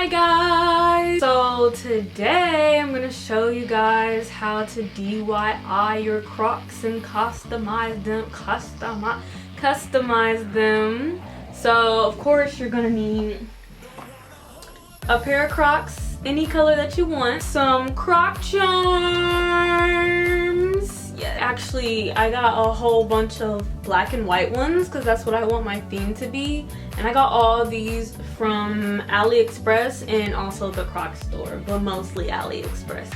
Hi guys! So today I'm going to show you guys how to DIY your Crocs and customize them. So of course you're going to need a pair of Crocs, any color that you want, some Crocs Charms. Yeah, actually I got a whole bunch of black and white ones because that's what I want my theme to be. And I got all these from AliExpress and also the Crocs store, but mostly AliExpress.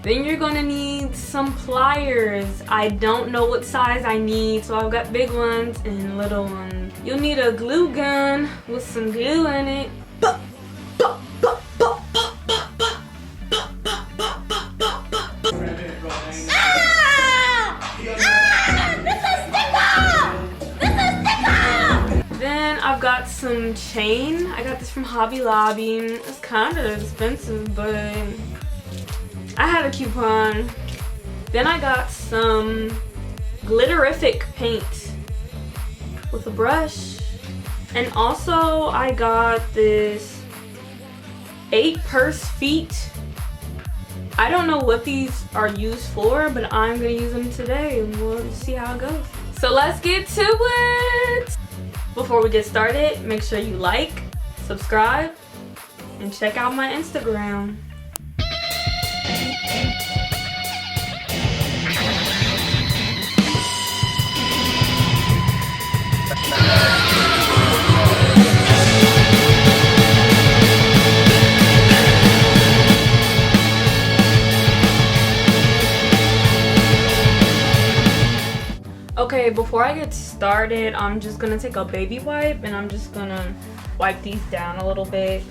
Then you're gonna need some pliers. I don't know what size I need, so I've got big ones and little ones. You'll need a glue gun with some glue in it. I've got some chain. I got this from Hobby Lobby. It's kind of expensive, but I had a coupon. Then I got some glitterific paint with a brush. And also I got this 8 purse feet. I don't know what these are used for, but I'm gonna use them today and we'll see how it goes. So let's get to it. Before we get started, make sure you like, subscribe, and check out my Instagram. Okay, before I get started, I'm just gonna take a baby wipe and I'm just gonna wipe these down a little bit.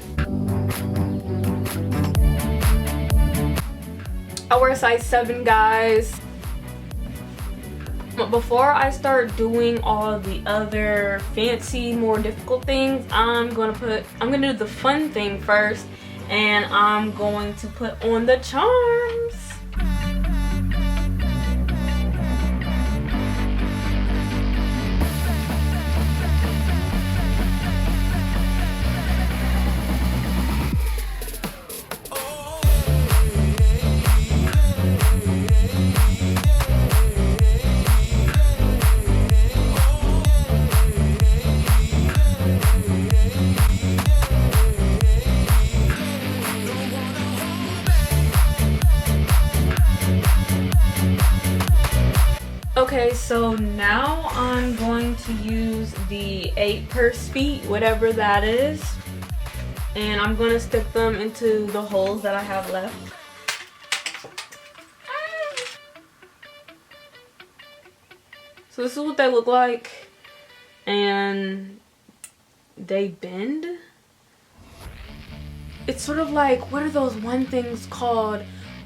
I wear a size 7, guys. But before I start doing all the other fancy, more difficult things, I'm gonna do the fun thing first, and I'm going to put on the charms. Okay, so now I'm going to use the 8 purse feet, whatever that is, and I'm going to stick them into the holes that I have left. So this is what they look like, and they bend. It's sort of like, what are those one things called?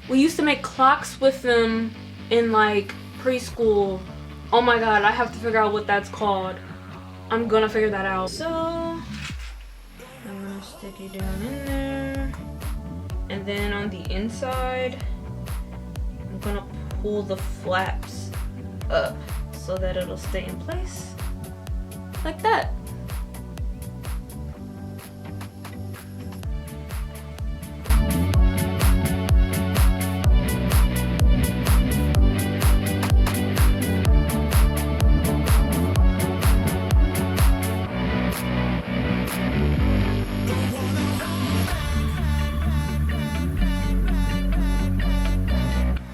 We used to make clocks with them in like preschool. Oh my god, I have to figure out what that's called. I'm gonna figure that out. So I'm gonna stick it down in there, and then on the inside I'm gonna pull the flaps up so that it'll stay in place like that.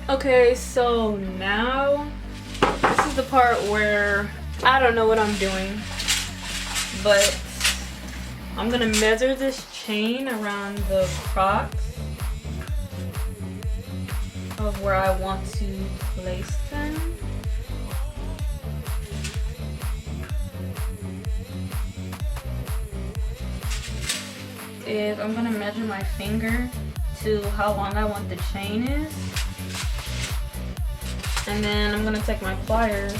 Okay, so now this is the part where I don't know what I'm doing, but I'm gonna measure this chain around the Crocs of where I want to place them. I'm gonna measure my finger to how long I want the chain is. And then I'm gonna take my pliers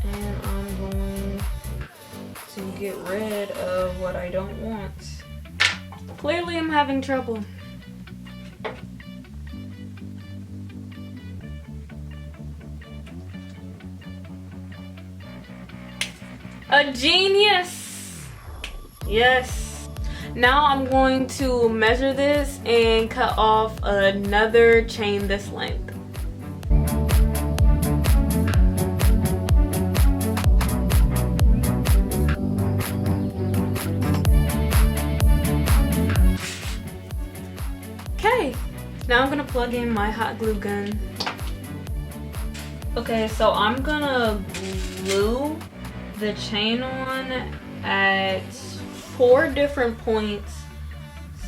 and I'm going to get rid of what I don't want. Clearly I'm having trouble. A genius! Yes. Now I'm going to measure this and cut off another chain this length. Okay, now I'm gonna plug in my hot glue gun. Okay, so I'm gonna glue the chain on at 4 different points.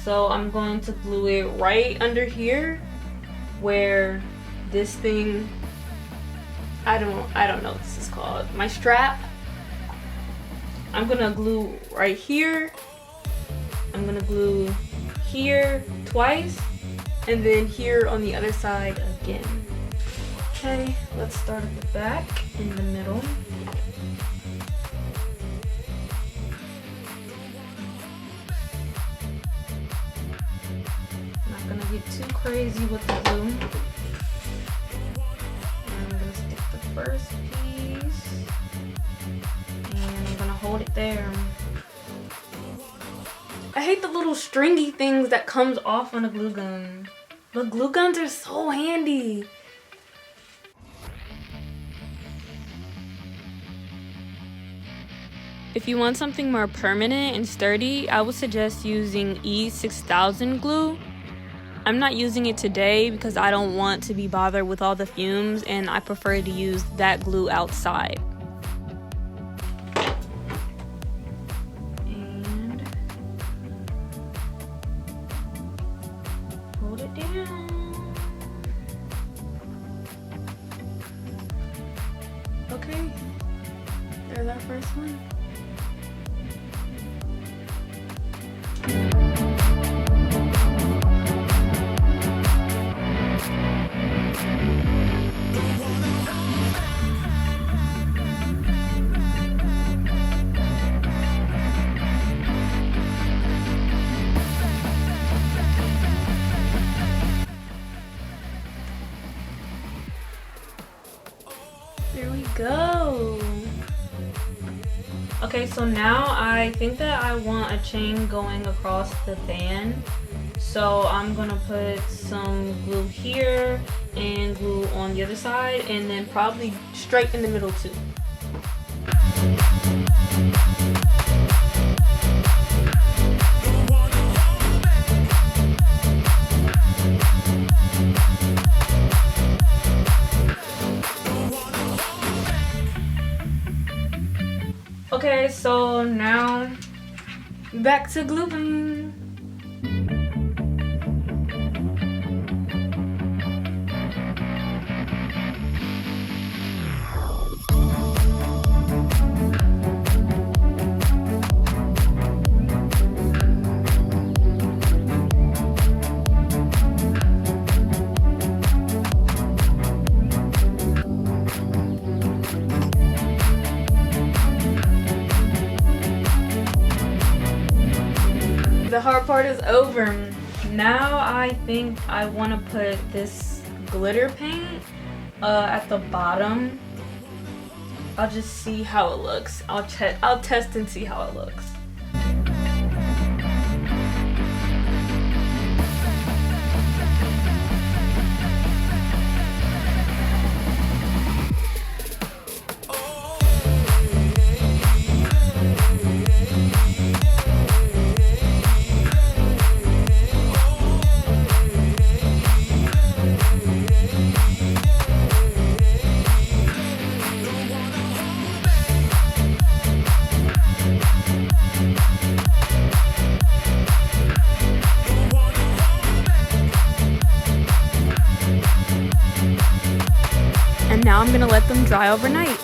So I'm going to glue it right under here where this thing, I don't know what this is called, my strap. I'm gonna glue right here. I'm gonna glue here twice and then here on the other side again. Okay, let's start at the back in the middle. Not gonna get too crazy with the glue. I'm gonna stick the first piece and I'm gonna hold it there. I hate the little stringy things that comes off on a glue gun. But glue guns are so handy. If you want something more permanent and sturdy, I would suggest using E6000 glue. I'm not using it today because I don't want to be bothered with all the fumes and I prefer to use that glue outside. And hold it down. Okay, there's our first one. There we go. Okay, so now I think that I want a chain going across the band. So I'm gonna put some glue here and glue on the other side and then probably straight in the middle too. Okay, so now back to gluing. The hard part is over. Now I think I want to put this glitter paint at the bottom. I'll just see how it looks. I'll test and see how it looks. And now I'm gonna let them dry overnight.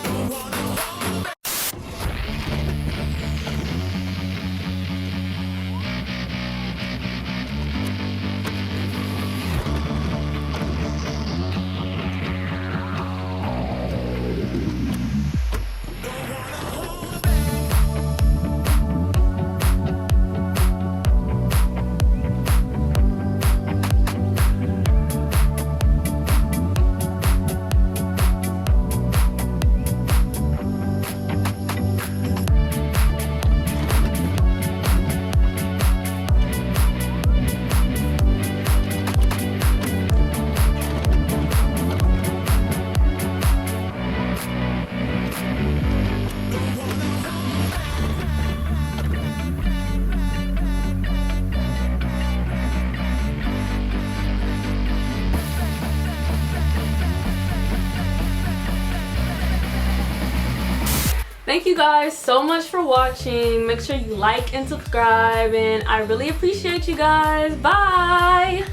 Thank you guys so much for watching. Make sure you like and subscribe, and I really appreciate you guys. Bye!